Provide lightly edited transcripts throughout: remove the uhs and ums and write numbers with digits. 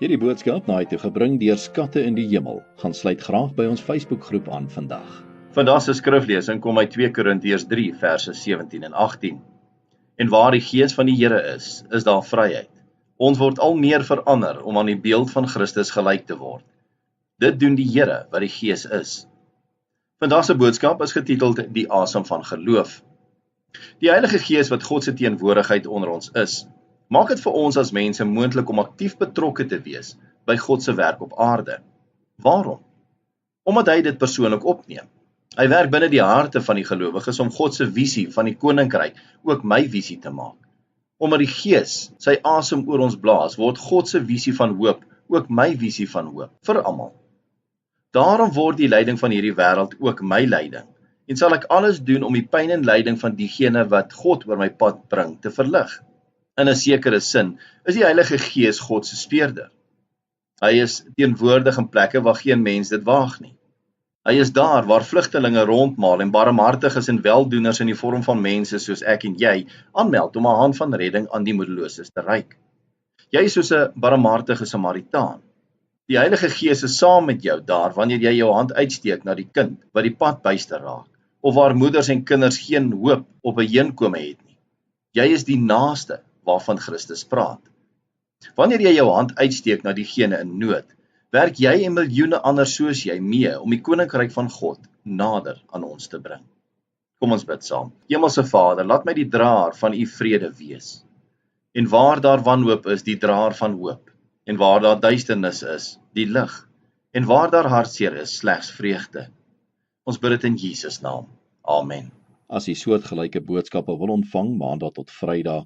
Hierdie boodskap na toe gebring deur Skatte in die Hemel. Gaan sluit graag by ons Facebookgroep aan vandag. Vandag se skriflesing kom uit 2 Korintiërs 3 verse 17 en 18. En waar die Gees van die Here is daar vryheid. Ons word al meer verander om aan die beeld van Christus gelyk te word. Dit doen die Here wat die Gees is. Vandag se boodskap is getiteld Die asem van geloof. Die Heilige Gees wat God se teenwoordigheid onder ons is, maak dit vir ons as mense moontlik om aktief betrokke te wees by God se werk op aarde. Waarom? Omdat hy dit persoonlik opneem. Hy werk binne die harte van die gelowiges om God se visie van die koninkryk ook my visie te maak. Omdat die Gees sy asem oor ons blaas, word God se visie van hoop ook my visie van hoop vir almal. Daarom word die lyding van hierdie wêreld ook my lyding, en sal ek alles doen om die pyn en lyding van diegene wat God oor my pad bring te verlig. In 'n sekere sin is die Heilige Gees God se speurder. Hy is teenwoordig in plekke waar geen mens dit waag nie. Hy is daar waar vlugtelinge rondmaal en barmhartiges en weldoeners in die vorm van mense soos ek en jy aanmeld om 'n hand van redding aan die moedeloses te reik. Jy is soos 'n barmhartige Samaritaan. Die Heilige Gees is saam met jou daar wanneer jy jou hand uitsteek na die kind wat die pad byster raak, of waar moeders en kinders geen hoop op 'n heenkome het nie. Jy is die naaste waarvan Christus praat. Wanneer jy jou hand uitsteek na diegene in nood, werk jy en miljoene anders soos jy mee om die koninkryk van God nader aan ons te bring. Kom ons bid saam. Hemelse Vader, laat my die draer van u vrede wees. En waar daar wanhoop is, die draer van hoop. En waar daar duisternis is, die lig. En waar daar hartseer is, slegs vreugde. Ons bid dit in Jesus naam. Amen. As jy soortgelyke boodskappe wil ontvang maandag tot Vrydag,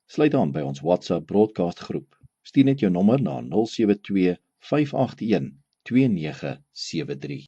sluit aan by ons WhatsApp broadcast groep. Stuur net jou nommer na 072 581 2973.